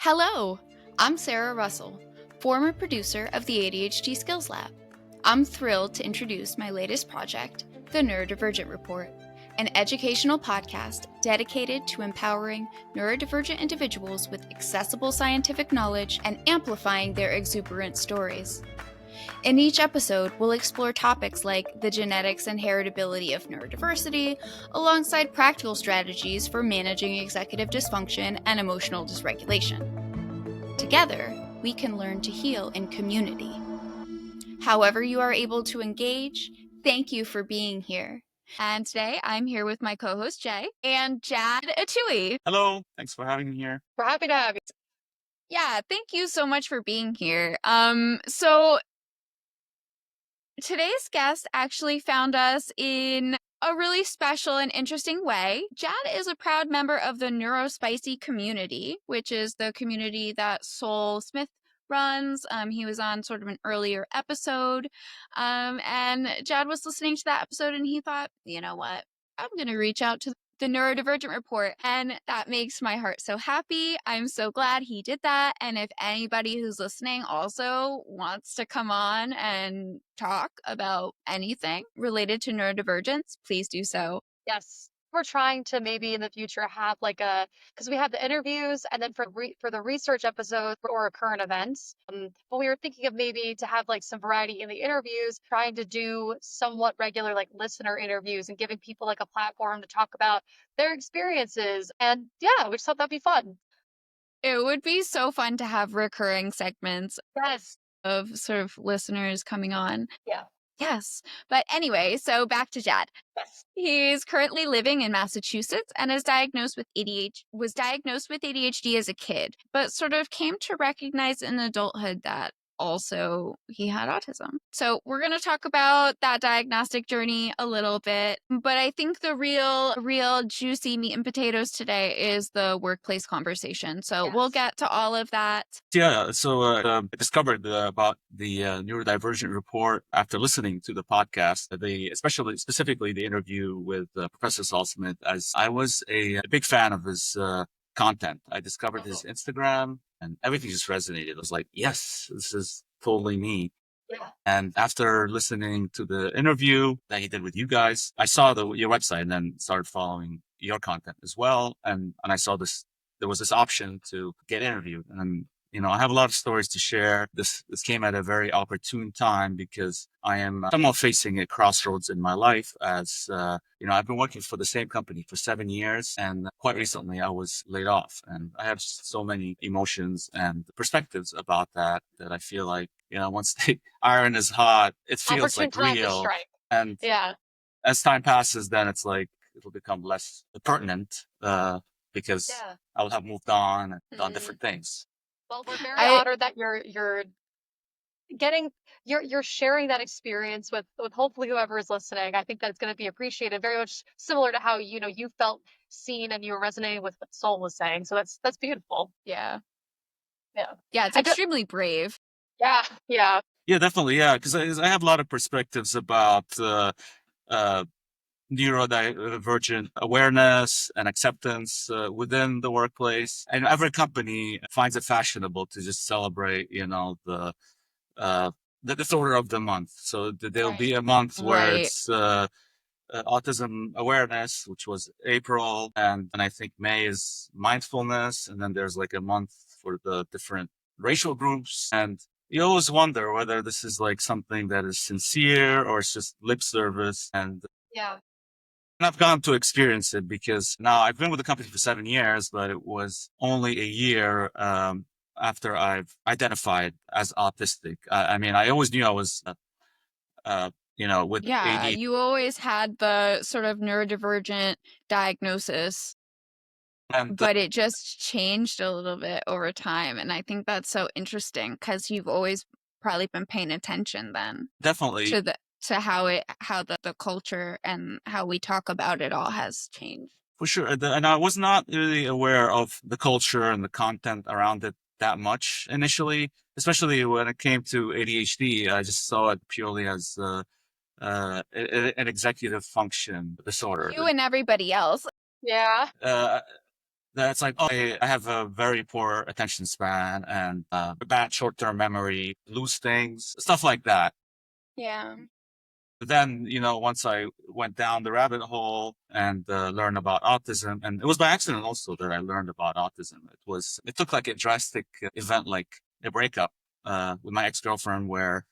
Hello, I'm Sarah Russell, former producer of the ADHD Skills Lab. I'm thrilled to introduce my latest project, the Neurodivergent Report, an educational podcast dedicated to empowering neurodivergent individuals with accessible scientific knowledge and amplifying their exuberant stories. In each episode, we'll explore topics like the genetics and heritability of neurodiversity, alongside practical strategies for managing executive dysfunction and emotional dysregulation. Together, we can learn to heal in community. However you are able to engage, thank you for being here. And today, I'm here with my co-host, Jay, and Jad Atui. Hello, thanks for having me here. We're happy to have you. Yeah, thank you so much for being here. So today's guest actually found us in a really special and interesting way. Jad is a proud member of the NeuroSpicy community, which is the community that Sol Smith runs. He was on sort of an earlier episode. And Jad was listening to that episode and he thought, you know what? I'm going to reach out to the Neurodivergent Report, and that makes my heart so happy. I'm so glad he did that. And if anybody who's listening also wants to come on and talk about anything related to neurodivergence, please do so. Yes. We're trying to maybe in the future have because we have the interviews and then for the research episodes or current events. But we were thinking of maybe to have like some variety in the interviews, trying to do somewhat regular like listener interviews and giving people like a platform to talk about their experiences. And yeah, we just thought that'd be fun. It would be so fun to have recurring segments Yes. of sort of listeners coming on. Yeah. Yes. But anyway, so back to Jad. Yes. He's currently living in Massachusetts and was diagnosed with ADHD as a kid, but sort of came to recognize in adulthood that also he had autism. So we're going to talk about that diagnostic journey a little bit, but I think the real juicy meat and potatoes today is the workplace conversation. So we'll get to all of that. Yeah, so I discovered about the Neurodivergent Report after listening to the podcast, specifically the interview with Professor Sol Smith, as I was a big fan of his content. I discovered his Instagram and everything just resonated. I was like, yes, this is totally me. Yeah. And after listening to the interview that he did with you guys, I saw your website and then started following your content as well. And I saw there was this option to get interviewed. And I have a lot of stories to share. This came at a very opportune time because I am somewhat facing a crossroads in my life as, I've been working for the same company for 7 years, and quite recently I was laid off, and I have so many emotions and perspectives about that I feel like, once the iron is hot, it feels like real. And as time passes, then it's like, it'll become less pertinent, because I will have moved on and done different things. Well, we're very honored that you're sharing that experience with hopefully whoever is listening. I think that it's going to be appreciated, very much similar to how you felt seen and you were resonating with what Sol was saying. So that's beautiful. Yeah. Yeah. It's extremely brave. Yeah. Yeah, definitely. Yeah, because I have a lot of perspectives about neurodivergent awareness and acceptance within the workplace. And every company finds it fashionable to just celebrate, the disorder of the month. So there'll be a month where it's autism awareness, which was April. And I think May is mindfulness. And then there's like a month for the different racial groups. And you always wonder whether this is like something that is sincere or it's just lip service. And I've gotten to experience it because now I've been with the company for 7 years, but it was only a year after I've identified as autistic. I always knew I was, with AD. You always had the sort of neurodivergent diagnosis, but it just changed a little bit over time. And I think that's so interesting because you've always probably been paying attention then. Definitely. To how the culture and how we talk about it all has changed. For sure. And I was not really aware of the culture and the content around it that much initially, especially when it came to ADHD. I just saw it purely as an executive function disorder. You and everybody else. Yeah. That's like, oh, I have a very poor attention span and bad short-term memory, lose things, stuff like that. Yeah. But then, once I went down the rabbit hole and learned about autism, and it was by accident also that I learned about autism. It took like a drastic event, like a breakup with my ex-girlfriend where,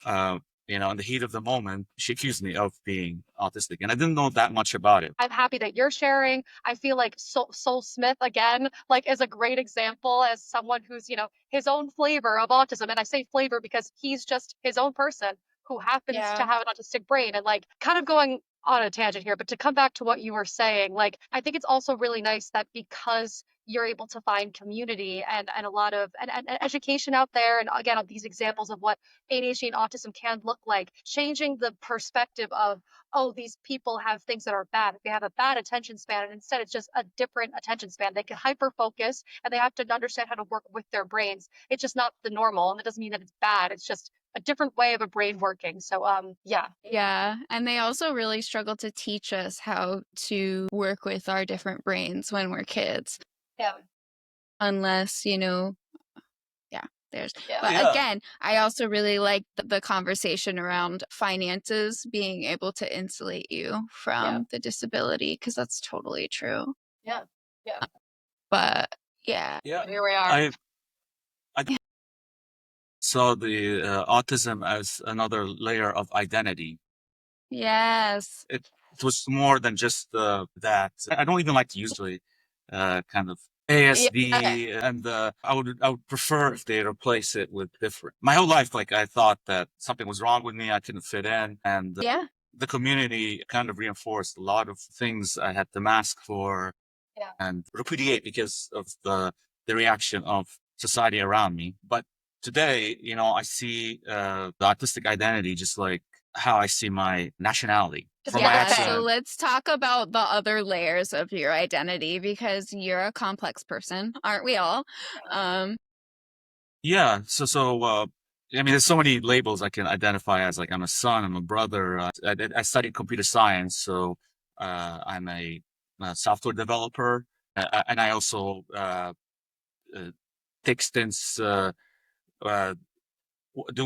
uh, in the heat of the moment, she accused me of being autistic, and I didn't know that much about it. I'm happy that you're sharing. I feel like Soul Smith again, like is a great example as someone who's, his own flavor of autism. And I say flavor because he's just his own person who happens to Yeah. have an autistic brain. And like kind of going on a tangent here, but to come back to what you were saying, like I think it's also really nice that because you're able to find community and a lot of and education out there, and again these examples of what ADHD and autism can look like, changing the perspective of, oh, these people have things that are bad. They have a bad attention span, and instead it's just a different attention span. They can hyper focus and they have to understand how to work with their brains. It's just not the normal, and it doesn't mean that it's bad. It's just a different way of a brain working. So, yeah. Yeah. And they also really struggle to teach us how to work with our different brains when we're kids. Yeah. Unless, yeah, there's. Yeah. But Yeah. again, I also really like the conversation around finances being able to insulate you from the disability, because that's totally true. Yeah. Yeah. But yeah. Yeah. Here we are. I saw the autism as another layer of identity. Yes. It was more than just that. I don't even like to use the kind of ASD, and I would prefer if they replace it with different. My whole life, like I thought that something was wrong with me, I couldn't fit in, and Yeah. the community kind of reinforced a lot of things I had to mask for and repudiate because of the reaction of society around me. But today, I see the artistic identity just like how I see my nationality. Just From my Yeah, okay. so accent. let's talk about the other layers of your identity, because you're a complex person, aren't we all? Yeah. I mean, there's so many labels I can identify as. Like, I'm a son, I'm a brother. I studied computer science, so I'm a software developer, and I also take stints doing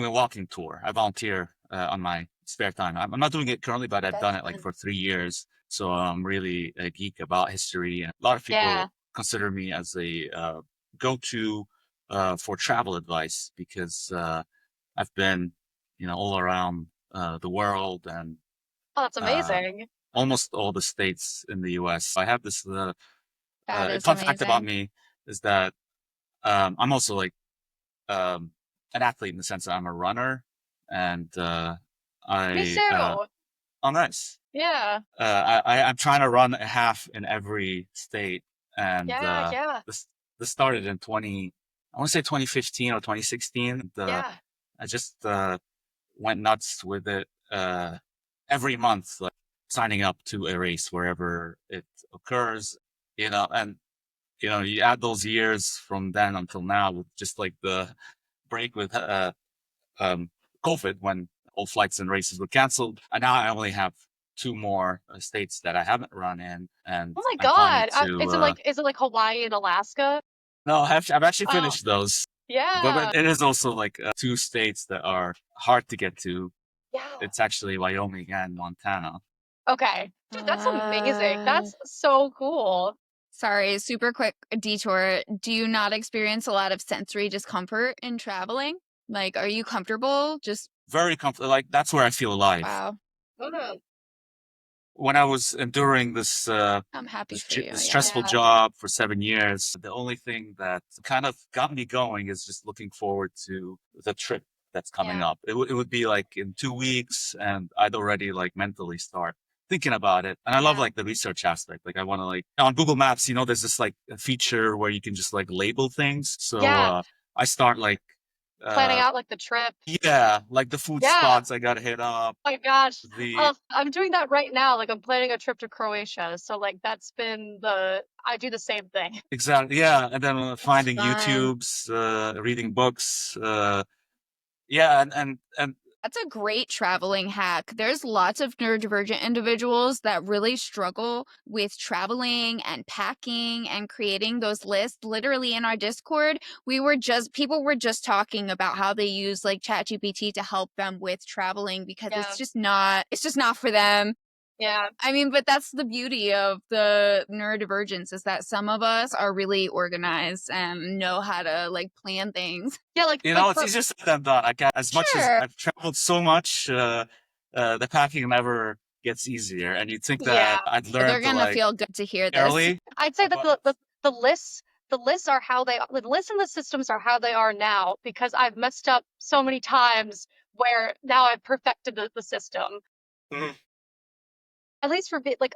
a walking tour. I volunteer on my spare time. I'm not doing it currently, but I've done it like for 3 years. So I'm really a geek about history. And a lot of people consider me as a go-to for travel advice because I've been, all around the world and Oh, that's amazing. almost all the states in the U.S. I have this That is fun fact about amazing. me is that I'm also like um, an athlete in the sense that I'm a runner, and Me I too. oh nice. Yeah. I'm trying to run a half in every state, and Yeah. this started in I want to say 2015 or 2016. And, Yeah. I just went nuts with it every month, like signing up to a race wherever it occurs, and you add those years from then until now with just like the break with um, COVID when all flights and races were canceled. And now I only have two more states that I haven't run in, and Oh my I'm planning God. to. Is it like Hawaii and Alaska? No, I've actually Oh, finished those, but yeah. it is also like two states that are hard to get to. Yeah. It's actually Wyoming and Montana. Okay. Dude, that's amazing. Uh, That's so cool. Sorry, super quick detour. Do you not experience a lot of sensory discomfort in traveling? Like, are you comfortable? Just Very comfortable. Like that's where I feel alive. wow. Mhm. When I was enduring this I'm happy for you. Yeah. stressful job for 7 years, the only thing that kind of got me going is just looking forward to the trip that's coming up. It would be like in 2 weeks, and I'd already like mentally start thinking about it. And I love like the research aspect. Like I want to like on Google Maps, there's this like a feature where you can just like label things. So Yeah. I start like Planning uh out like the trip. yeah, like the food Yeah. spots I gotta hit up. Oh my gosh. The I'm doing that right now. Like I'm planning a trip to Croatia. So like that's been I do the same thing. Exactly. Yeah. And then It's finding fun. YouTubes, reading books. Yeah. And That's a great traveling hack. There's lots of neurodivergent individuals that really struggle with traveling and packing and creating those lists. Literally in our Discord, people were just talking about how they use like ChatGPT to help them with traveling because Yeah. it's just not for them. Yeah. I mean, but that's the beauty of the neurodivergence is that some of us are really organized and know how to like plan things. Yeah, like It's easier said than done. As much as Sure. I've traveled so much, the packing never gets easier. And you'd think Yeah. that I'd They're learn to gonna feel good to hear this. early, I'd say that but the lists are how they the lists and the systems are how they are now because I've messed up so many times where now I've perfected the system. Mhm. At least for me, like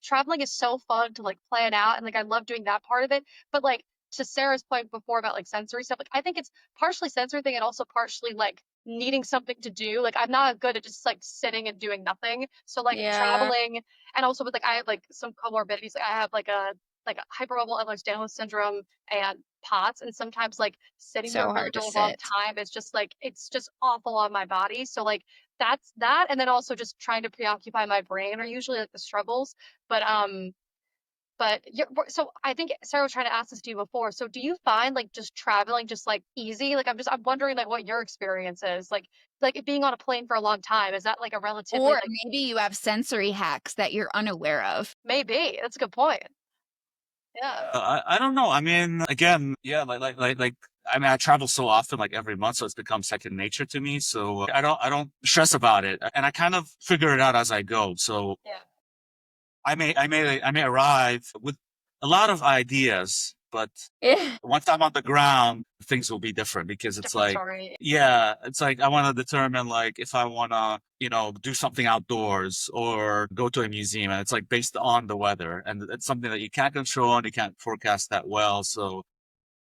traveling is so fun to like plan out and like I love doing that part of it. But like to Sarah's point before about like sensory stuff, like I think it's partially sensory thing and also partially like needing something to do. Like I'm not good at just like sitting and doing nothing. So like Yeah, traveling and also with like I have like some comorbidities. Like I have like a hypermobile Ehlers-Danlos syndrome and POTS, and sometimes like sitting there so for a hard to really long sit. time is just like it's just awful on my body. So like that's that, and then also just trying to preoccupy my brain are usually like the struggles. But so I think Sarah was trying to ask this to you before. So do you find like just traveling just like easy? Like I'm wondering like what your experience is like being on a plane for a long time. Is that like a relatively Or like maybe you have sensory hacks that you're unaware of. maybe that's a good point. Yeah. I don't know. I mean, again, yeah, I mean, I travel so often, like every month, so it's become second nature to me. So I don't stress about it, and I kind of figure it out as I go. So Yeah. I may arrive with a lot of ideas, but Eh, once I'm on the ground, things will be different because it's Different like, story. yeah, it's like I want to determine like if I want to, do something outdoors or go to a museum, and it's like based on the weather, and it's something that you can't control and you can't forecast that well. So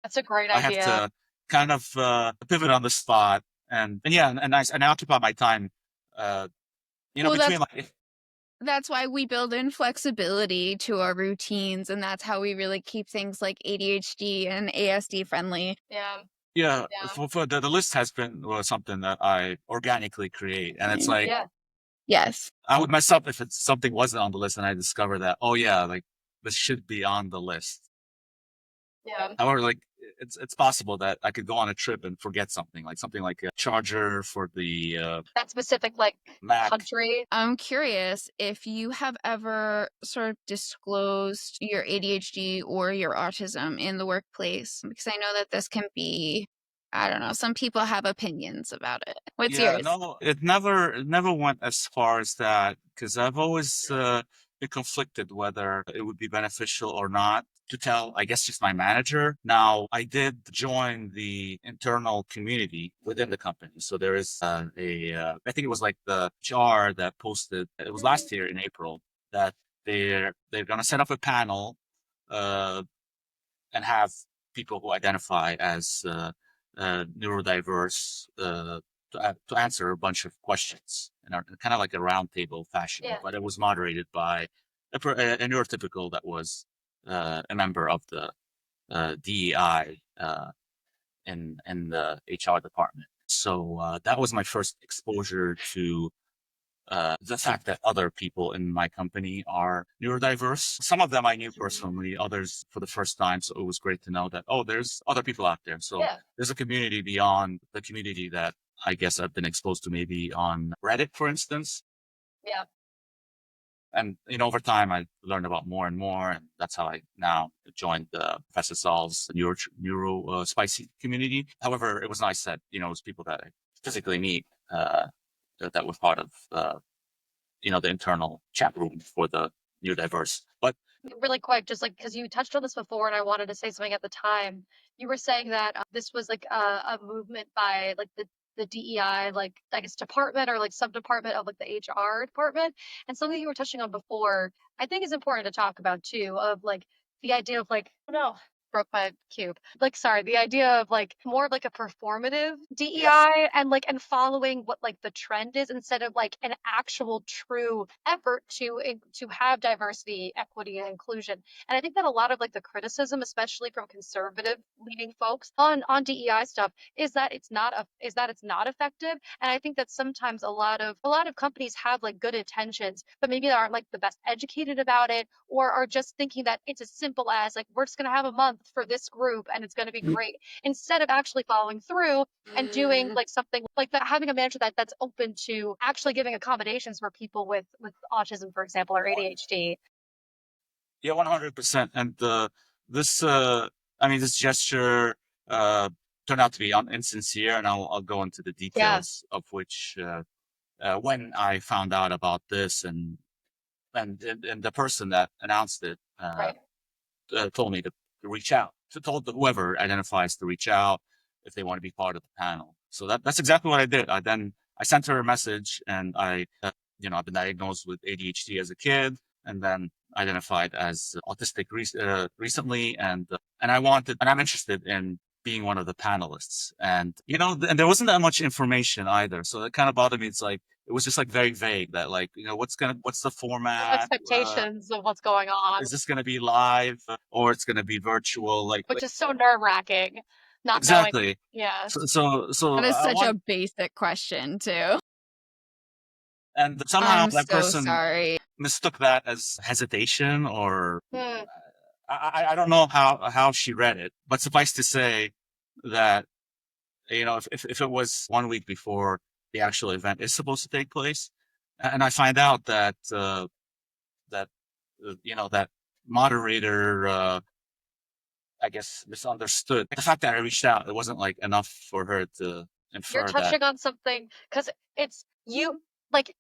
That's a great I have idea. to kind of pivot on the spot, and yeah, and I occupy my time, uh, Well, between like. that's why we build in flexibility to our routines, and that's how we really keep things like ADHD and ASD friendly. Yeah. Yeah, Yeah. for the list has been something that I organically create, and it's like Yeah. Yes. I would mess up if something wasn't on the list, and I discover that oh yeah, like this should be on the list. Yeah. However, like it's possible that I could go on a trip and forget something like a charger for the That specific like Mac. country. I'm curious if you have ever sort of disclosed your ADHD or your autism in the workplace, because I know that this can be, I don't know, some people have opinions about it. What's Yeah, yours? no, it never went as far as that because I've always been conflicted whether it would be beneficial or not to tell, I guess, just my manager. Now, I did join the internal community within the company. So there is I think it was like the HR that posted, it was last year in April, that they're going to set up a panel uh, and have people who identify as neurodiverse to answer a bunch of questions in kind of like a roundtable fashion. Yeah. But it was moderated by a neurotypical that was a member of the DEI in the HR department. So that was my first exposure to the fact that other people in my company are neurodiverse. Some of them I knew personally, others for the first time. So it was great to know that, oh, there's other people out there. So Yeah. there's a community beyond the community that I guess I've been exposed to maybe on Reddit, for instance. Yeah. And, over time, I learned about more and more. And that's how I now joined Professor Saul's NeuroSpicy community. However, it was nice that, it was people that I physically meet that were part of the internal chat room for the neurodiverse. But Really quick, just like because you touched on this before, and I wanted to say something at the time. You were saying that this was like a movement by like the DEI, like I guess department or like sub department of like the HR department, and something you were touching on before. I think is important to talk about too, of like the idea of like I don't know. broke my cube. Like, sorry, the idea of like more of like a performative Yes. DEI and following what like the trend is instead of like an actual true effort to have diversity, equity, and inclusion. And I think that a lot of like the criticism, especially from conservative leading folks on DEI stuff, is that it's not effective. And I think that sometimes a lot of companies have like good intentions, but maybe they aren't like the best educated about it, or are just thinking that it's as simple as like we're just going to have a month for this group and it's going to be great, instead of actually following through and doing like something like that, having a manager that's open to actually giving accommodations for people with autism, for example, or ADHD. Yeah, 100%. And this, I mean, this gesture turned out to be insincere, and I'll go into the Yeah, details of which when I found out about this, and the person that announced it right. told me to reach out. So told whoever identifies to reach out if they want to be part of the panel. So that's exactly what I did. I sent her a message, and I've been diagnosed with ADHD as a kid, and then identified as autistic recently, and I'm interested in being one of the panelists. And and there wasn't that much information either, so it kind of bothered me. It's like it was just like very vague, that like what's the No format, expectations of what's going on, is this going to be live or it's going to be virtual, which is so nerve-wracking, not knowing. exactly. Yeah. That So is I such a want, basic question, too. and somehow I'm that so person sorry. mistook that as hesitation, or Hmm. I don't know how she read it, but suffice to say that if it was 1 week before the actual event is supposed to take place, and I find out that that that moderator, I guess, misunderstood the fact that I reached out. It wasn't like enough for her to You're infer that. touching on something because it's you like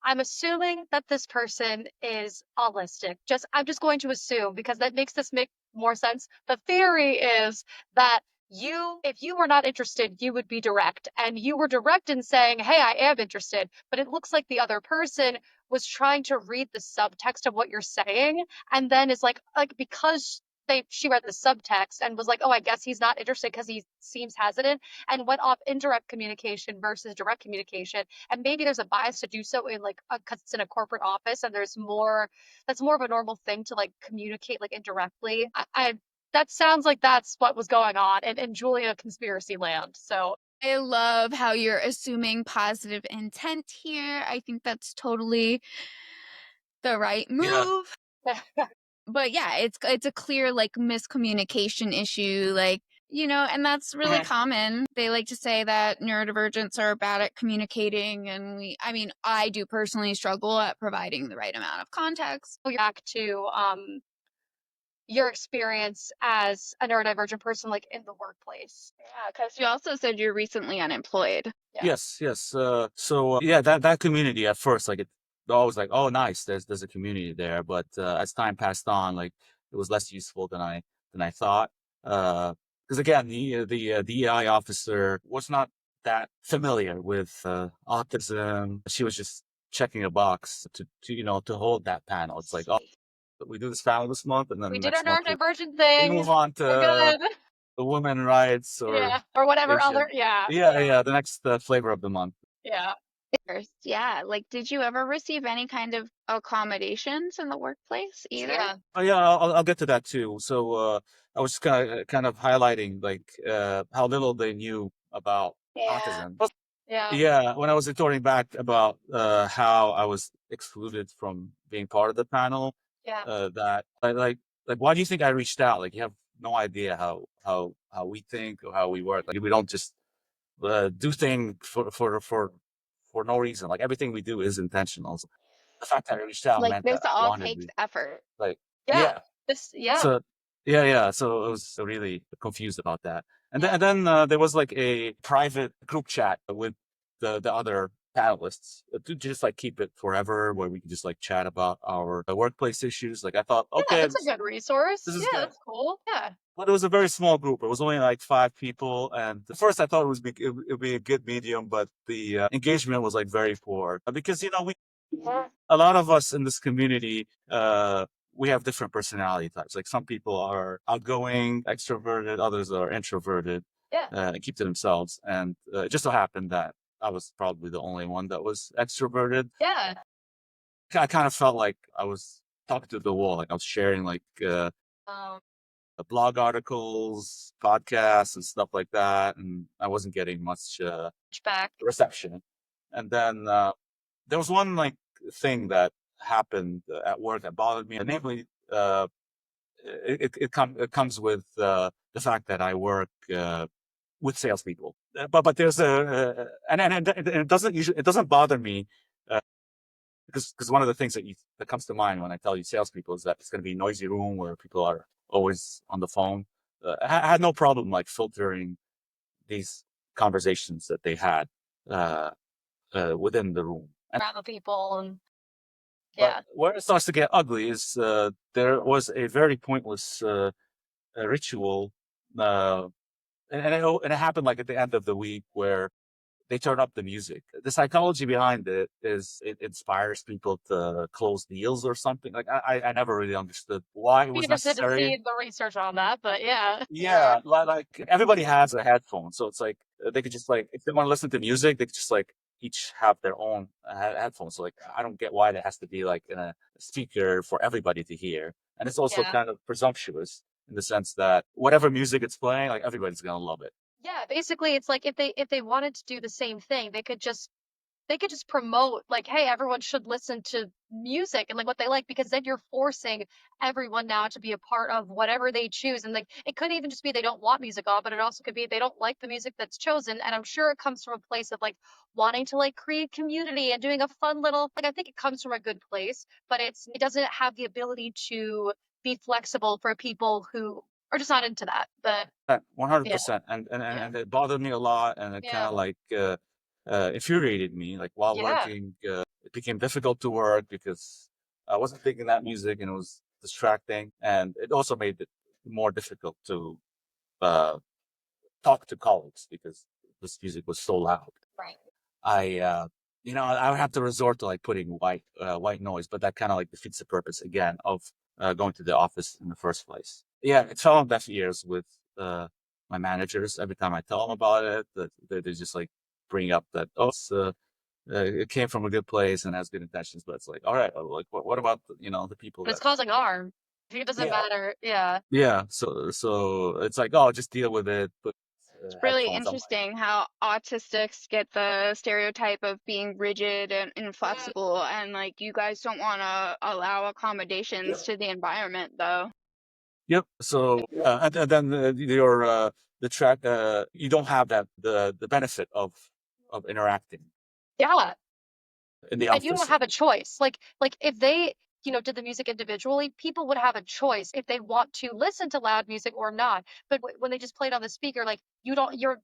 I'm assuming that this person is autistic. I'm just going to assume because that makes this make more sense. The theory is that if you were not interested, you would be direct, and you were direct in saying, "Hey, I am interested," but it looks like the other person was trying to read the subtext of what you're saying, and then is like because she read the subtext and was like, "Oh, I guess he's not interested because he seems hesitant," and went off indirect communication versus direct communication. And maybe there's a bias to do so in like because it's in a corporate office and that's more of a normal thing to like communicate like indirectly. I that sounds like that's what was going on in Julia conspiracy land. So I love how you're assuming positive intent here. I think that's totally the right Yeah. move. But yeah, it's a clear like miscommunication issue, like, and that's really Mhm. common. They like to say that neurodivergents are bad at communicating, and I do personally struggle at providing the right amount of context. back to your experience as a neurodivergent person, like in the workplace. Yeah, because you also said you're recently unemployed. Yeah. Yes. Yeah, that community at first, like, it always like, oh, nice, there's a community there. But as time passed on, like, it was less useful than I thought. Because again, the DEI officer was not that familiar with autism. She was just checking a box to hold that panel. It's like, oh, we do this panel this month, and We then did our next month neurodivergent we thing. move on We're to good. the women rights or Yeah. Or whatever Asian. other. Yeah. Yeah, the next flavor of the month. Yeah. First, yeah, like, did you ever receive any kind of accommodations in the workplace either? Yeah. Oh yeah, I'll get to that too. So I was kind of highlighting like how little they knew about Yeah. autism. Yeah. Yeah, when I was retorting back about how I was excluded from being part of the panel, Yeah. that like why do you think I reached out? Like, you have no idea how we think or how we work. Like, we don't just do things for no reason. Like, everything we do is intentional. So the fact that I reached out Like, meant that this I all wanted takes to, effort. like, Yeah. yeah. Yeah. So yeah. So I was really confused about that. And then, Yeah. there was like a private group chat with the other panelists to just like keep it forever, where we could just like chat about our workplace issues. Like, I thought, Yeah. okay, That's a good this resource. is Yeah. good. That's cool. Yeah. But it was a very small group. It was only like 5 people. And at first I thought it would be a good medium, but the engagement was like very poor. Because, a lot of us in this community, we have different personality types. Like some people are outgoing, extroverted, others are introverted, Yeah. and keep to themselves. And it just so happened that I was probably the only one that was extroverted. Yeah. I kind of felt like I was talking to the wall, like I was sharing like Um, blog articles, podcasts, and stuff like that, and I wasn't getting much back. reception. And then there was one like thing that happened at work that bothered me, and namely, it comes with the fact that I work with salespeople. But there's and it doesn't bother me because one of the things that comes to mind when I tell you salespeople is that it's going to be a noisy room where people are always on the phone. I had no problem like filtering these conversations that they had uh, within the room. Around the people and But where it starts to get ugly is there was a very pointless ritual, uh, and it happened like at the end of the week where they turn up the music. The psychology behind it is it inspires people to close deals or something. Like I never really understood why it be was interested to necessary. see the research on that, but yeah. Yeah, like everybody has a headphone, so it's like they could just like if they want to listen to music, they could just like each have their own headphones. So like I don't get why there has to be like a speaker for everybody to hear, and it's also Yeah. kind of presumptuous in the sense that whatever music it's playing, like everybody's gonna love it. Yeah, basically it's like if they wanted to do the same thing, they could just promote like, hey, everyone should listen to music and like what they like, because then you're forcing everyone now to be a part of whatever they choose. And like it could even just be they don't want music on, but it also could be they don't like the music that's chosen. And I'm sure it comes from a place of like wanting to like create community and doing a fun little like I think it comes from a good place, but it doesn't have the ability to be flexible for people who are just not into that. But yeah, 100%, yeah, and it bothered me a lot, and it kind yeah, of like infuriated me. Like while yeah, working, it became difficult to work because I wasn't thinking that music, and it was distracting, and it also made it more difficult to uh, talk to colleagues because this music was so loud. right. I, I would have to resort to like putting white noise, but that kind of like defeats the purpose again of going to the office in the first place. Yeah, it fell on deaf ears with my managers. Every time I tell them about it, that they just like bring up that it came from a good place and has good intentions, but it's like, all right, well, like what about the people But it's that causing harm. It doesn't yeah matter. Yeah. yeah. So it's like, oh, just deal with it. Put It's really headphones on. interesting how autistics get the stereotype of being rigid and inflexible, and like you guys don't want to allow accommodations to the environment, though. Yep. So and then the track you don't have the benefit of interacting Yeah. in the And you don't office. have a choice. Like if they, did the music individually, people would have a choice if they want to listen to loud music or not. But when they just play it on the speaker, like you don't, you're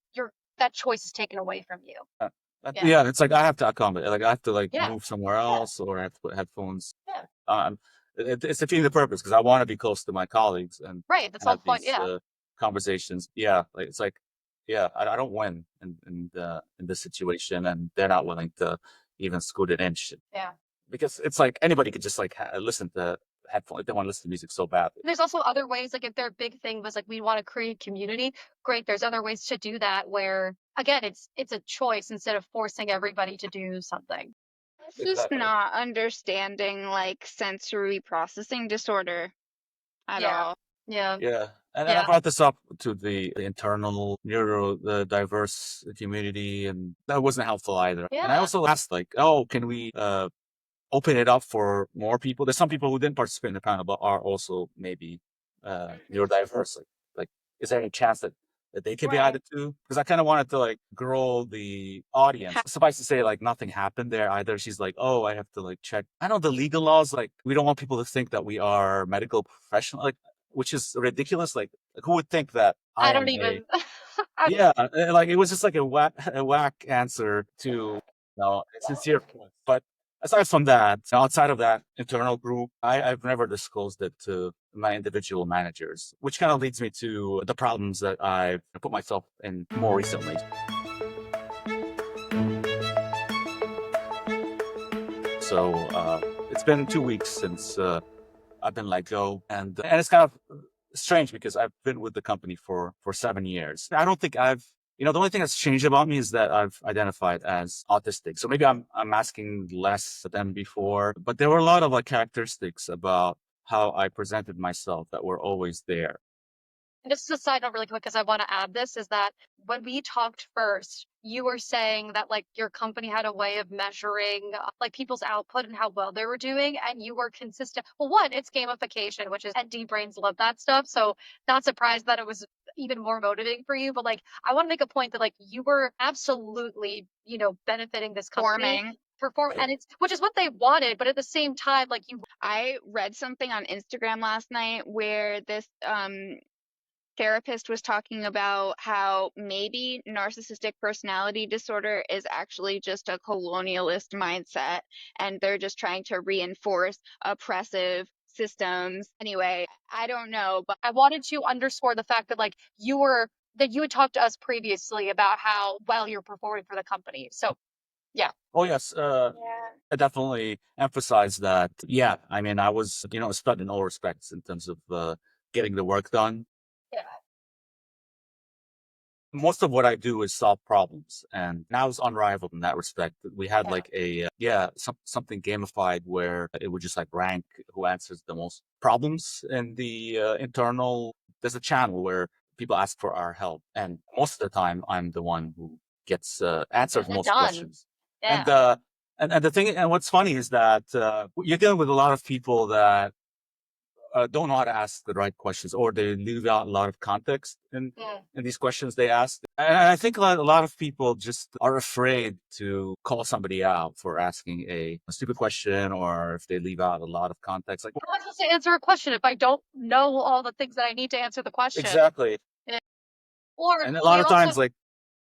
that choice is taken away from you. Uh, Yeah. yeah, it's like I have to accommodate. Like I have to like Yeah. move somewhere Yeah. else, or I have to put headphones. Yeah. Um, it's defeating the purpose because I want to be close to my colleagues and Right. That's all have the point. these Yeah. conversations. Yeah, like it's like yeah, I don't win in this situation, and they're not willing to even scoot an inch. Yeah. Because it's like anybody could just like listen to headphones if they want to listen to music so badly. There's also other ways, like if their big thing was like we want to create community, great. There's other ways to do that where again it's a choice instead of forcing everybody to do something. It's just Exactly. not understanding like sensory processing disorder at Yeah. all. Yeah. Yeah. And I Yeah. brought this up to the internal the diverse community, and that wasn't helpful either. And I Yeah. also asked like, oh, can we open it up for more people? There's some people who didn't participate in the panel but are also maybe neurodiverse. Like, is there any chance that they could be Right. added to? Because I kind of wanted to like grow the audience. Suffice to say, like nothing happened there either. She's like, oh, I have to like check. I know the legal laws. Like, we don't want people to think that we are medical professional. Like, which is ridiculous. Like who would think that I I don't am a even yeah, like it was just like a whack answer to a sincere point. But aside from that, outside of that internal group, I've never disclosed it to my individual managers, which kind of leads me to the problems that I've put myself in more recently. So it's been 2 weeks since I've been let go, and it's kind of strange because I've been with the company for 7 years. I don't think I've the only thing that's changed about me is that I've identified as autistic. So maybe I'm asking less than before, but there were a lot of like characteristics about how I presented myself that were always there. And just a side note really quick, because I want to add this, is that when we talked first, you were saying that like your company had a way of measuring like people's output and how well they were doing, and you were consistent. Well, one, it's gamification, which is ND brains love that stuff. So not surprised that it was even more motivating for you. But like I want to make a point that like you were absolutely, benefiting this company. Forming. Perform and it's which is what they wanted, but at the same time, like I read something on Instagram last night where this therapist was talking about how maybe narcissistic personality disorder is actually just a colonialist mindset, and they're just trying to reinforce oppressive systems. Anyway, I don't know, but I wanted to underscore the fact that like you had talked to us previously about how well you're performing for the company. So yeah. Oh yes, yeah. I definitely emphasize that. Yeah, I mean, I was a stud in all respects in terms of getting the work done. Yeah. Most of what I do is solve problems, and I was unrivaled in that respect. We had Yeah. like something gamified where it would just like rank who answers the most problems in the internal. There's a channel where people ask for our help, and most of the time I'm the one who gets answers most Done. questions. Yeah. And the thing, and what's funny is that you're dealing with a lot of people that don't know how to ask the right questions, or they leave out a lot of context in these questions they ask. And I think a lot of people just are afraid to call somebody out for asking a stupid question, or if they leave out a lot of context. Like, How am I supposed to answer a question if I don't know all the things that I need to answer the question? exactly. Or And a lot of times, like,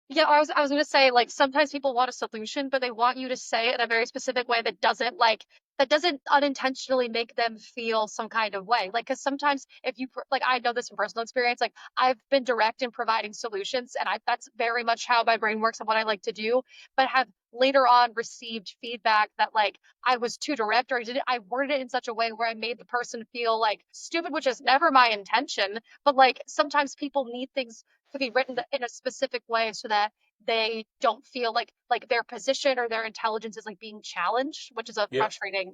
yeah, I was gonna say like sometimes people want a solution, but they want you to say it in a very specific way that doesn't unintentionally make them feel some kind of way. Like, because sometimes if you like, I know this from personal experience. Like, I've been direct in providing solutions, and that's very much how my brain works and what I like to do. But have later on received feedback that like I was too direct, or I worded it in such a way where I made the person feel like stupid, which is never my intention. But like sometimes people need things to be written in a specific way so that they don't feel like their position or their intelligence is like being challenged, which is a yeah. frustrating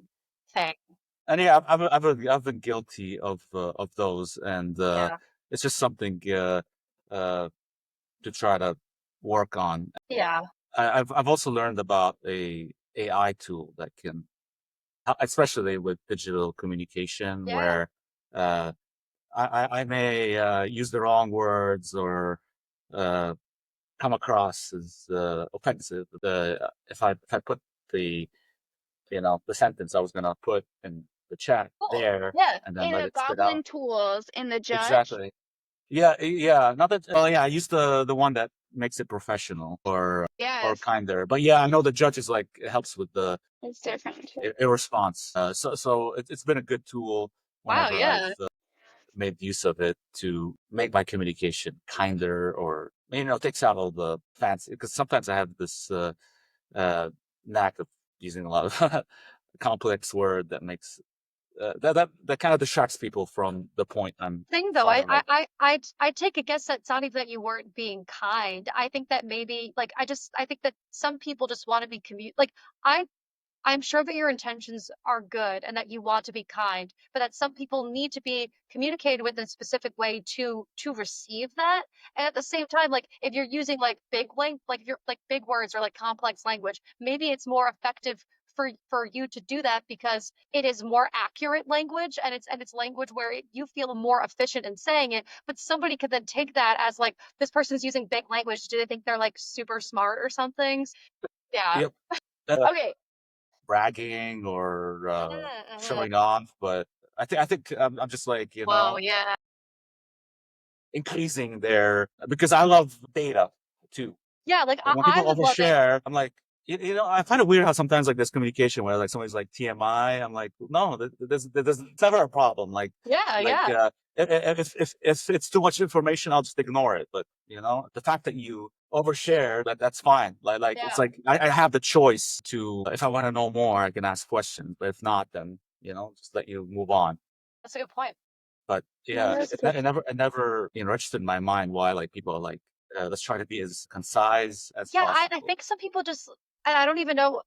thing. And yeah, I've been guilty of those, and Yeah. it's just something to try to work on. Yeah. I've also learned about a AI tool that can, especially with digital communication, Yeah. where uh, I may use the wrong words, or come across as offensive. If I put the the sentence I was gonna put in the chat Cool. there, Yeah. and then In let the it spit Goblin out. tools, in the judge. Exactly. Yeah, yeah. Not that. Well, yeah. I use the one that makes it professional, or Yes, kinder. But yeah, I know the judge is like, it helps with the it's different. response. So it's been a good tool Wow. whenever I've Yeah. made use of it to make my communication kinder, or takes out all the fancy. Because sometimes I have this knack of using a lot of complex word that makes that kind of distracts people from the point I'm Thing though, trying to make. I take a guess that it's not even that you weren't being kind. I think that maybe like I think that some people just want to be like I I'm sure that your intentions are good and that you want to be kind, but that some people need to be communicated with in a specific way to receive that. And at the same time, like if you're using like like if you're like big words or like complex language, maybe it's more effective for you to do that because it is more accurate language and it's language where you feel more efficient in saying it. But somebody could then take that as like this person's using big language. Do they think they're like super smart or something? Yeah. Yep. Okay, Bragging, or Uh-huh. showing off, but I think I'm just like, Whoa, yeah. increasing their, because I love data too. Yeah, like Like when I people would love it. overshare, I'm like, I find it weird how sometimes like there's communication where like somebody's like TMI. I'm like, no, there's it's never a problem. Like, Yeah, like yeah. if it's too much information, I'll just ignore it. But the fact that you overshare, that's fine. Like Yeah. it's like I have the choice to, if I want to know more, I can ask questions. But if not, then just let you move on. That's a good point. But Yeah, yeah, that's it never registered in my mind why like people are like, let's try to be as concise as Yeah, I possible. think some people just, and I don't even know.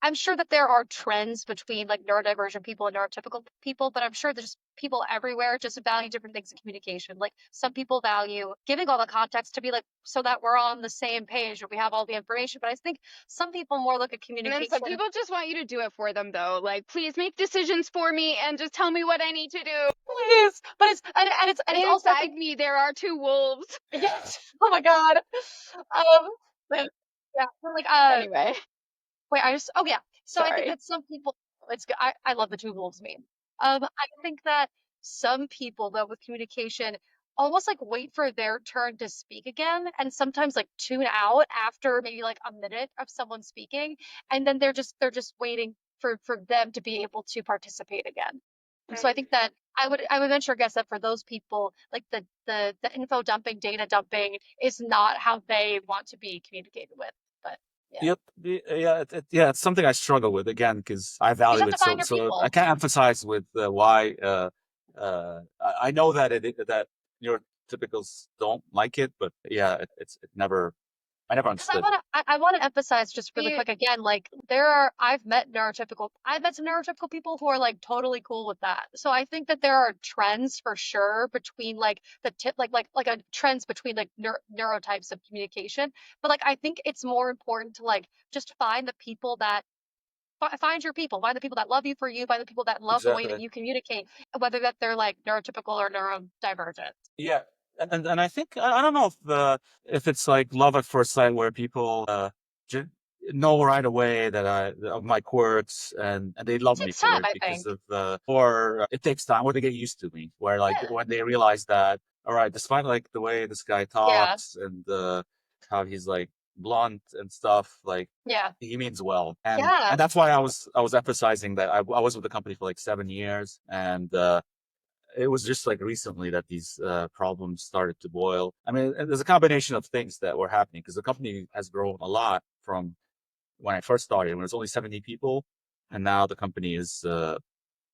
I'm sure that there are trends between like neurodivergent people and neurotypical people, but I'm sure there's people everywhere just value different things in communication. Like some people value giving all the context to be like so that we're on the same page or we have all the information. But I think some people more look at And then some communication. people just want you to do it for them, though. Like, please make decisions for me and just tell me what I need to do. Please, but it's also I Inside think me, there are two wolves. yes. Oh my God. But, yeah, but, like Anyway, wait, I just, oh yeah. So I think sorry. that some people, I love the two wolves meme. I think that some people though with communication almost like wait for their turn to speak again and sometimes like tune out after maybe like a minute of someone speaking and then they're just waiting for them to be able to participate again. And so I think that I would venture a guess that for those people, like the info dumping, data dumping is not how they want to be communicated with. But yeah. Yep. Yeah, it's something I struggle with again because I You just value have to it find so. your So I people. can't emphasize with why. I know that that neurotypicals don't like it, but yeah, it never. I never Because I understood. want to, I want to emphasize just really You, quick again, like I've met some neurotypical people who are like totally cool with that. So I think that there are trends for sure between like the tip, like a trends between like neurotypes of communication. But like I think it's more important to like just find the people that find your people, find the people that love you for you, find the people that love the way that Exactly. you communicate, whether that they're like neurotypical or neurodivergent. Yeah, and I think I don't know if it's like love at first sight where people ju- know right away that I of my quirks and they It love me takes for time, it I because think. of or it takes time or they get used to me where like Yeah. when they realize that all right, despite like the way this guy Yeah. talks and how he's like blunt and stuff, like Yeah. he means well, Yeah. and that's why I was emphasizing that I was with the company for like 7 years and it was just like recently that these problems started to boil. I mean, there's a combination of things that were happening because the company has grown a lot from when I first started, when it was only 70 people, and now the company is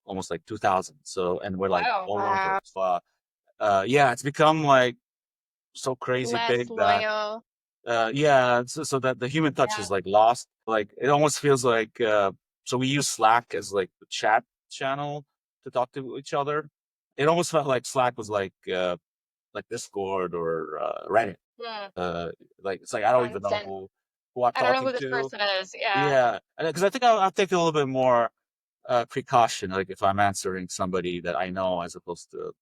almost like 2,000. So, and we're like Wow. all over. wow, So, yeah, it's become like so crazy less big that, loyal. yeah, so that the human touch Yeah. is like lost. Like it almost feels like, so we use Slack as like the chat channel to talk to each other. It almost felt like Slack was like Discord or Reddit. Yeah. Uh, like it's like I don't even know Constant. who I'm I don't know talking who this to. person is. Yeah. Yeah, because I think I'll take a little bit more precaution, like if I'm answering somebody that I know as opposed to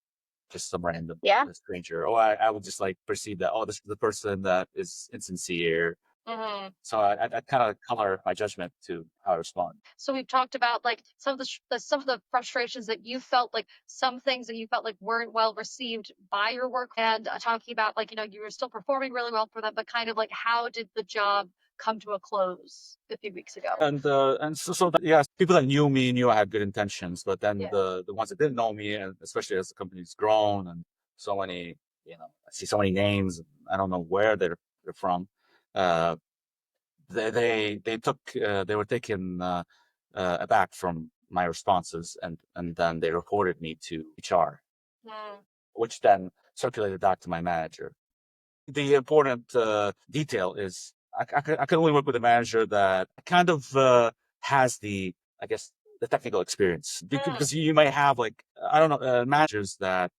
just some random Yeah. stranger. Or I would just like perceive that this is the person that is insincere. Hmm. So I kind of color my judgment to how I respond. So we've talked about like some of some of the frustrations that you felt like some things that you felt like weren't well received by your work and talking about like you were still performing really well for them, but kind of like how did the job come to a close a few weeks ago? And so that, yeah, people that knew me knew I had good intentions, but then Yeah. the ones that didn't know me, and especially as the company's grown and so many, I see so many names, and I don't know where they're from. Uh, they took they were taken aback from my responses, and then they reported me to HR, Mm. which then circulated back to my manager. The important detail is I can only work with a manager that kind of has I guess, the technical experience Mm. because you may have like I don't know managers that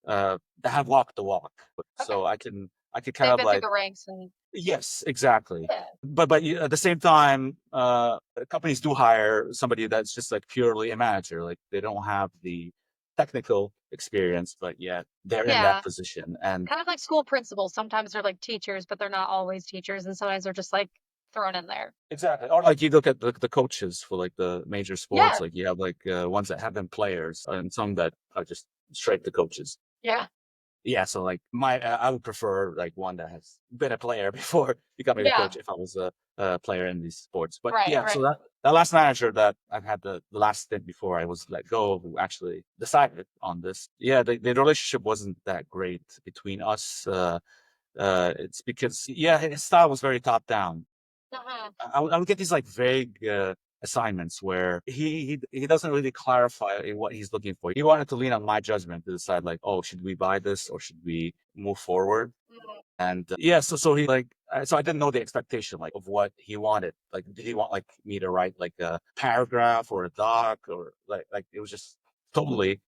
have walked the walk. Okay. So I can kind They've of been through like the ranks and yes, exactly. yeah. But at the same time, companies do hire somebody that's just like purely a manager. Like they don't have the technical experience, but yet they're in that Yeah. position. And Kind of like school principals. Sometimes they're like teachers, but they're not always teachers, and sometimes they're just like thrown in there. exactly. Or like you look at the coaches for like the major sports, Yeah. like you have like ones that have been players and some that are just straight to coaches. Yeah. Yeah, so like I would prefer like one that has been a player before becoming a Yeah. coach if I was a player in these sports. But Right. yeah, so Right. that last manager that I've had the last stint before I was let go, who actually decided on this. Yeah, the relationship wasn't that great between us. It's because yeah, his style was very top down. Mhm. I would get these like vague assignments where he doesn't really clarify what he's looking for. He wanted to lean on my judgment to decide like, oh, should we buy this or should we move forward? And yeah, so he like, so I didn't know the expectation like of what he wanted. Like, did he want like me to write like a paragraph or a doc or like it was just totally.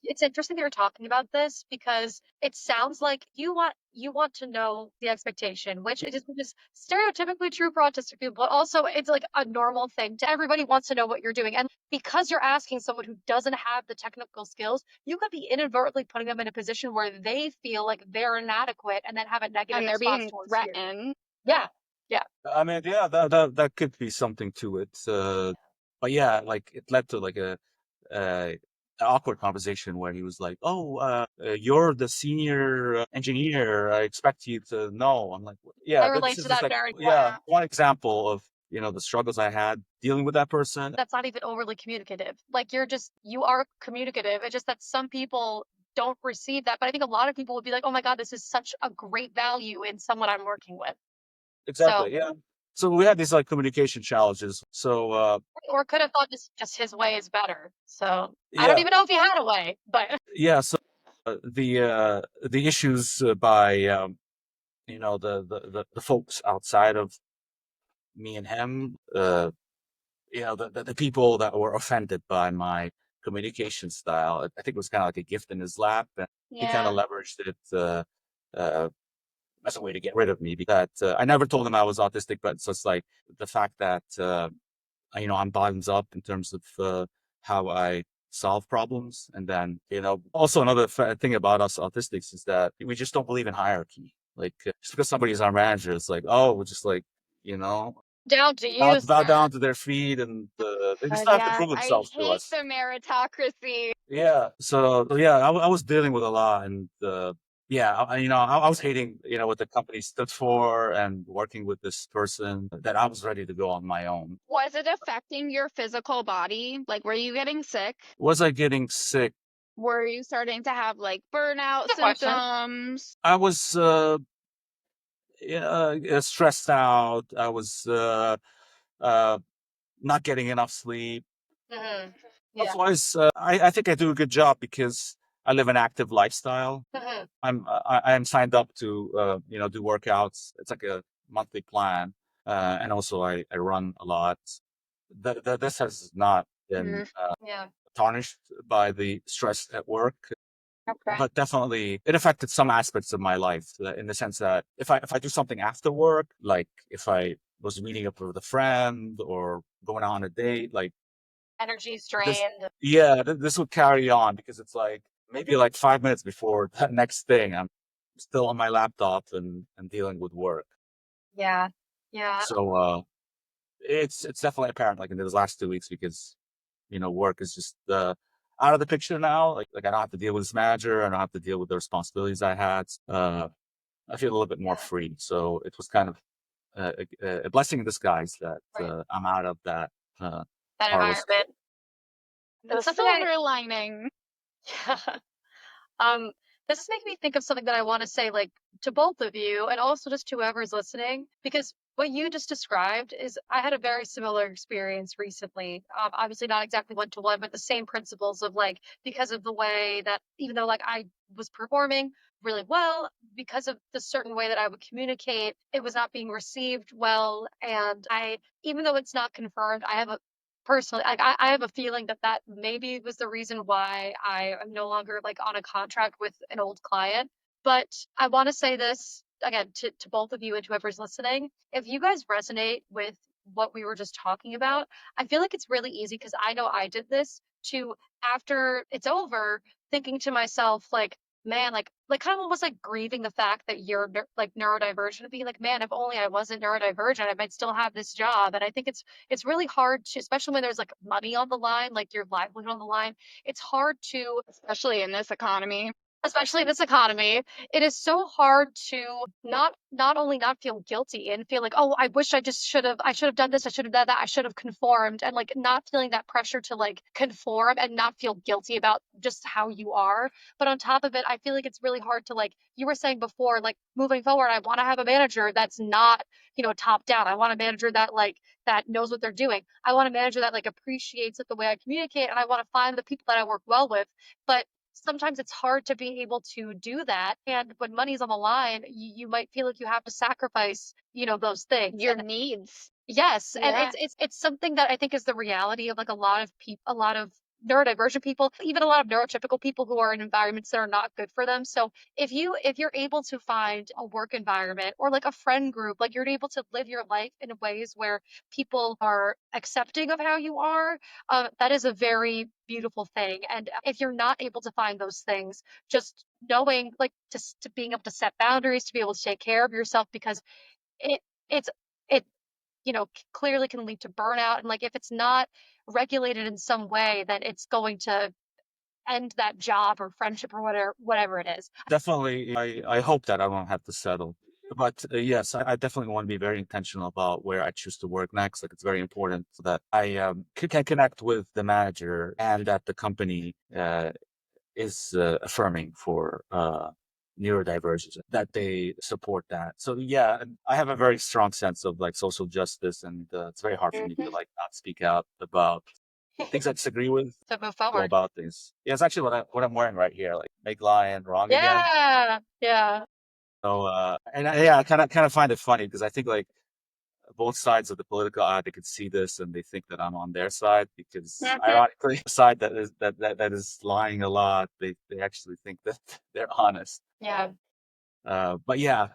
It's interesting that you're talking about this because it sounds like you want to know the expectation, which is stereotypically true for autistic people, but also it's like a normal thing. To everybody wants to know what you're doing, and because you're asking someone who doesn't have the technical skills, you could be inadvertently putting them in a position where they feel like they're inadequate, and then have a negative And they're response being towards you. threatened. Yeah, yeah. I mean, yeah, that could be something to it. But yeah, like it led to like uh, an awkward conversation where he was like, "Oh, you're the senior engineer. I expect you to know." I'm like, "Yeah, I this relate is to just that like very yeah, well. one example of the struggles I had dealing with that person." That's not even overly communicative. Like you are communicative. It's just that some people don't receive that. But I think a lot of people would be like, oh my God, this is such a great value in someone I'm working with. So, Exactly, yeah. So we had these like communication challenges. So or could have thought just his way is better. So I don't yeah, even know if he had a way, but yeah. So the issues by the folks outside of me and him, the people that were offended by my communication style, I think it was kind of like a gift in his lap, and he kind of yeah, leveraged it uh, as a way to get rid of me. Because I never told him I was autistic, but it's just like the fact that I'm bottoms up in terms of how I solve problems, and then also another thing about us autistics is that we just don't believe in hierarchy. Like just because somebody's our manager, it's like, oh, we're just like you know down to bow, you, bow sir. down to their feet, and they just have to Yeah, prove I themselves to hate us. the meritocracy. Yeah. So yeah, I was dealing with a lot, and yeah, I was hating what the company stood for, and working with this person that I was ready to go on my own. Was it affecting your physical body? Like, were you getting sick? Was I getting sick? Were you starting to have like burnout Good question. symptoms? I was stressed out. I was uh, not getting enough sleep. Hmm. Yeah. Otherwise, I think I do a good job because I live an active lifestyle. Hmm. I am signed up to do workouts. It's like a monthly plan, and also I run a lot. This has not been Yeah. tarnished by the stress at work, Okay. but definitely it affected some aspects of my life in the sense that if I do something after work, like if I was meeting up with a friend or going on a date, like Energy this, strained. yeah, this would carry on because it's like maybe like 5 minutes before that next thing, I'm still on my laptop and dealing with work. Yeah. Yeah. So it's definitely apparent like in these last 2 weeks because work is just out of the picture now. Like I don't have to deal with this manager. I don't have to deal with the responsibilities I had. I feel a little bit more free. So it was kind of a blessing in disguise that Right. I'm out of that That horrible. environment. The That's something I silver lining. yeah. Um, this is making me think of something that I want to say, like to both of you, and also just to whoever's listening, because what you just described is I had a very similar experience recently. Obviously, not exactly one to one, but the same principles of like because of the way that even though like I was performing really well, because of the certain way that I would communicate, it was not being received well, and even though it's not confirmed, I have a personally, like I have a feeling that that maybe was the reason why I am no longer like on a contract with an old client. But I want to say this again to both of you and whoever's listening. If you guys resonate with what we were just talking about, I feel like it's really easy because I know I did this to after it's over, thinking to myself like, man, like kind of almost like grieving the fact that you're like neurodivergent and being like, man, if only I wasn't neurodivergent, I might still have this job. And I think it's really hard to, especially when there's like money on the line, like your livelihood on the line. It's hard to, Especially in this economy. especially in this economy, it is so hard to not only not feel guilty and feel like, oh, I wish I should have done this, I should have done that, I should have conformed, and like not feeling that pressure to like conform and not feel guilty about just how you are. But on top of it, I feel like it's really hard to, like you were saying before, like moving forward, I want to have a manager that's not, top down. I want a manager that that knows what they're doing. I want a manager that like appreciates it the way I communicate, and I want to find the people that I work well with. But sometimes it's hard to be able to do that. And when money's on the line, you might feel like you have to sacrifice, those things. Your And needs. yes, and Yeah. it's something that I think is the reality of like a lot of people, a lot of neurodivergent people, even a lot of neurotypical people who are in environments that are not good for them. So if you're able to find a work environment or like a friend group, like you're able to live your life in ways where people are accepting of how you are, that is a very beautiful thing. And if you're not able to find those things, just knowing like to being able to set boundaries, to be able to take care of yourself, because it it's it clearly can lead to burnout. And like if it's not regulated in some way, then it's going to end that job or friendship or whatever it is. Definitely, I hope that I won't have to settle. But yes, I definitely want to be very intentional about where I choose to work next. Like it's very important that I can connect with the manager and that the company is affirming for neurodivergence, that they support that. So yeah, and I have a very strong sense of like social justice, and it's very hard for me to Mhm. like not speak out about things I disagree with, To move go forward. about things. Yeah, it's actually what I'm wearing right here, like make lion wrong again. Yeah. Yeah. So yeah, I kind of find it funny because I think like both sides of the political aisle, they could see this and they think that I'm on their side because Mhm. ironically, the side that is lying a lot, they actually think that they're honest. Yeah. But yeah,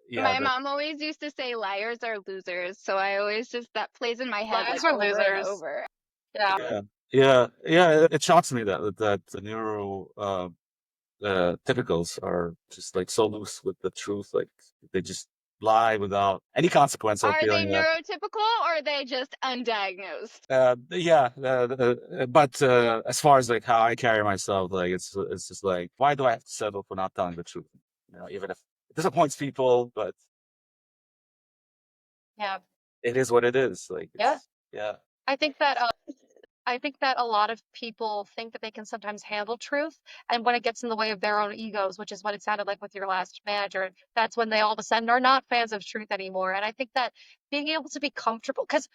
yeah, My mom always used to say liars are losers, so I always just that plays in my head Liars like are over and losers. over. Yeah. yeah, yeah. It shocks me that the neuro typicals are just like so loose with the truth, like they just lie without any consequence or Are they feeling that. neurotypical or are they just undiagnosed? Yeah, but as far as like how I carry myself, like it's just like, why do I have to settle for not telling the truth? Even if it disappoints people, but Yeah. it is what it is. Like Yeah. it's yeah, I think that I think that a lot of people think that they can sometimes handle truth, and when it gets in the way of their own egos, which is what it sounded like with your last manager, that's when they all of a sudden are not fans of truth anymore. And I think that being able to be comfortable, because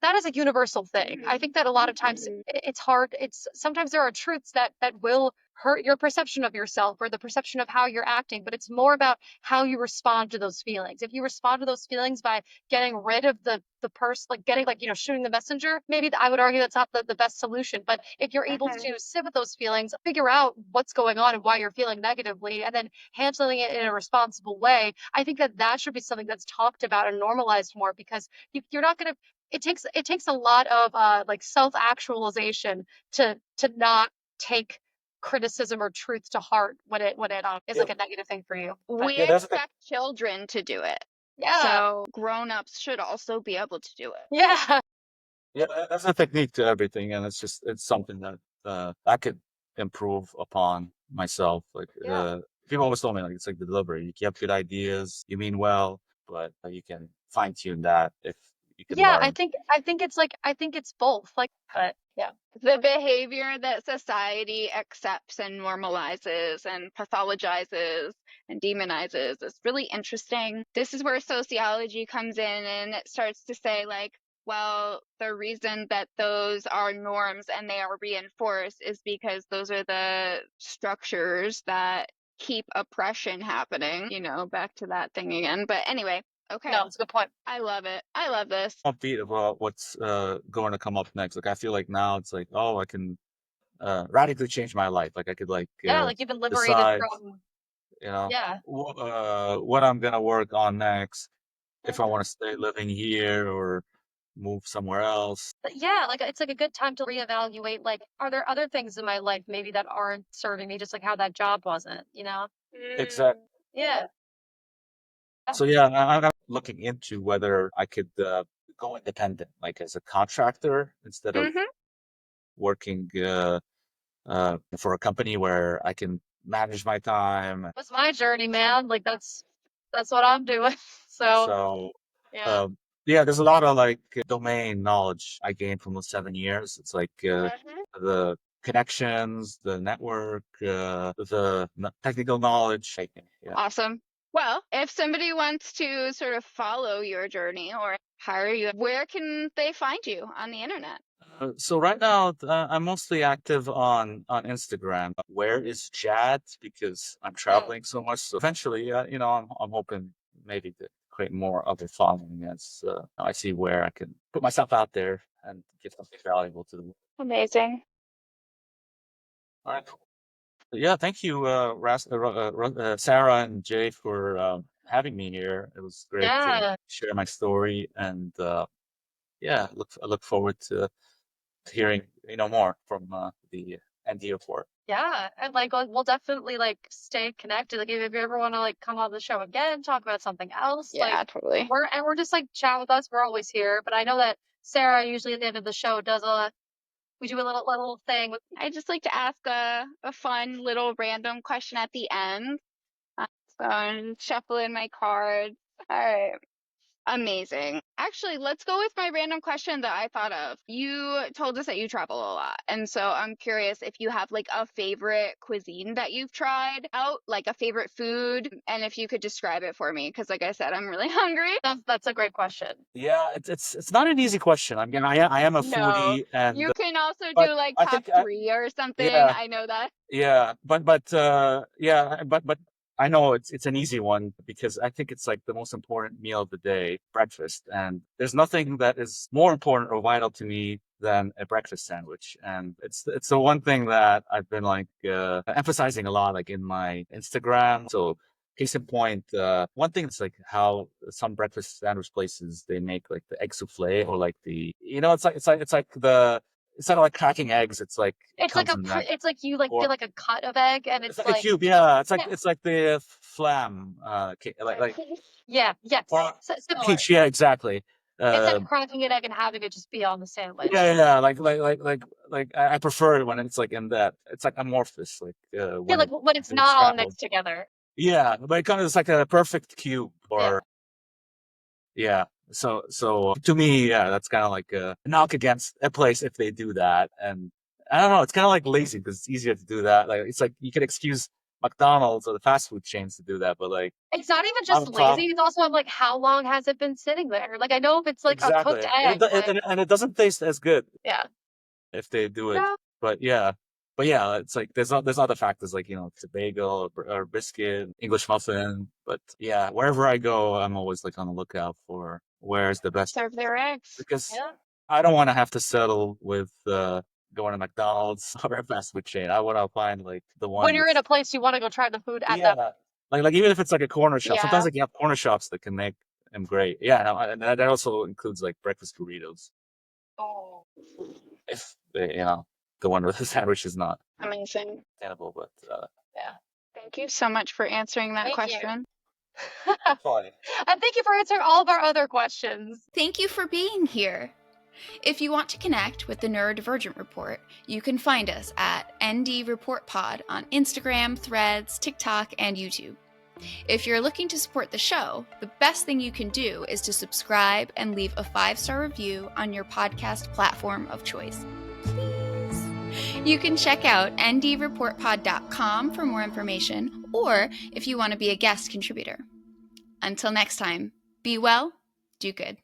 that is a universal thing. I think that a lot of times it's hard. It's sometimes there are truths that will hurt your perception of yourself or the perception of how you're acting, but it's more about how you respond to those feelings. If you respond to those feelings by getting rid of the person, like getting like shooting the messenger, maybe I would argue that's not the best solution. But if you're able Mhm. to sit with those feelings, figure out what's going on and why you're feeling negatively, and then handling it in a responsible way, I think that that should be something that's talked about and normalized more, because you're not going to, it takes a lot of like self actualization to not take criticism or truth to heart when it is yeah, like a negative thing for you. But We yeah. That's the thing. expect children to do it. yeah. So grown-ups should also be able to do it. Yeah. Yeah, that's a technique to everything, and it's something that I could improve upon myself. Like Yeah. people always told me, like it's like the delivery. You have good ideas, you mean well, but you can fine tune that if you can Yeah, I learn. think I think it's like I think it's both. Like, but yeah. The behavior that society accepts and normalizes and pathologizes and demonizes is really interesting. This is where sociology comes in and it starts to say, like, well, the reason that those are norms and they are reinforced is because those are the structures that keep oppression happening, back to that thing again. But anyway, okay. No, it's a good point. I love it. I love this. Upbeat about what's going to come up next. Like I feel like now it's like, oh, I can radically change my life. Like I could like Yeah, like you've been liberated decide, from yeah. what I'm gonna work on next, if I Mhm. want to stay living here or move somewhere else. But yeah, like it's like a good time to reevaluate, like, are there other things in my life maybe that aren't serving me, just like how that job wasn't, you know? Exactly. Yeah. So yeah, I'm looking into whether I could go independent, like as a contractor instead of Mm-hmm. working for a company where I can manage my time. That's my journey, man. Like that's what I'm doing. So So, yeah. um, yeah, there's a lot of like domain knowledge I gained from those 7 years. It's like Mhm. the connections, the network, the technical knowledge. Yeah. Awesome. Well, if somebody wants to sort of follow your journey or hire you, where can they find you on the internet? So right now, I'm mostly active on Instagram. Where is Jad? Because I'm traveling so much. So eventually, I'm hoping maybe to create more of a following as I see where I can put myself out there and give something valuable to the world. Amazing. All right. Yeah, thank you, Sarah and Jay, for having me here. It was great to Yeah. share my story, and yeah, I look forward to hearing more from the ND report. Yeah. And like we'll definitely like stay connected. Like if you ever want to like come on the show again, talk about something else, like Yeah, totally. we're just like chat with us. We're always here. But I know that Sarah usually at the end of the show does we do a little thing with I just like to ask a fun little random question at the end. So I'm shuffling my cards. All right. Amazing. Actually, let's go with my random question that I thought of. You told us that you travel a lot. And so I'm curious if you have like a favorite cuisine that you've tried out, like a favorite food, and if you could describe it for me, because like I said, I'm really hungry. that's a great question. Yeah, it's not an easy question. I mean, I am a No, foodie, and you can also but do like I top think three or something. yeah, I know that. yeah, but I know it's an easy one because I think it's like the most important meal of the day, breakfast, and there's nothing that is more important or vital to me than a breakfast sandwich, and it's the one thing that I've been like emphasizing a lot, like in my Instagram. So case in point, one thing is like how some breakfast sandwich places they make like the egg souffle or like it's not like cracking eggs. It's like it It's like comes in that, it's like you like or get like a cut of egg and it's it's like a like cube. Yeah, yeah. it's like the flam, like Yeah, yes. or Similar. peach. Yeah, exactly. Instead Uh, of cracking an egg and having it just be on the sandwich. yeah, like I prefer it when it's like in that. It's like amorphous, like Yeah, when like when it's when it's not all scrambled. mixed together. Yeah, but it kind of is like a perfect cube, Yeah. or yeah. So to me, yeah, that's kind of like a knock against a place if they do that. And I don't know, it's kind of like lazy because it's easier to do that. Like it's like you could excuse McDonald's or the fast food chains to do that, but like It's not even on just lazy, top, it's also I'm like, how long has it been sitting there? Like I know if it's like a cooked exactly, and egg, like and it doesn't taste as good yeah. if they do it. Yeah. But yeah. But yeah, it's like there's other factors like it's a bagel or biscuit, English muffin. But yeah, wherever I go, I'm always like on the lookout for where's the best, Serve their eggs. because Yeah. I don't want to have to settle with going to McDonald's or a fast food chain. I want to find like the When one you're in that's a place you want to go try the food at that yeah, like even if it's like a corner shop. Yeah. Sometimes like you have corner shops that can make them great. Yeah, and that also includes like breakfast burritos. oh. If the one with the sandwich is not Amazing. sustainable, but Yeah. Thank you so much for answering that Thank you. question. fine. And thank you for answering all of our other questions. Thank you for being here. If you want to connect with the Neurodivergent Report, you can find us at ND Report Pod on Instagram, Threads, TikTok, and YouTube. If you're looking to support the show, the best thing you can do is to subscribe and leave a 5-star review on your podcast platform of choice. Please. You can check out ndreportpod.com for more information, or if you want to be a guest contributor. Until next time, be well, do good.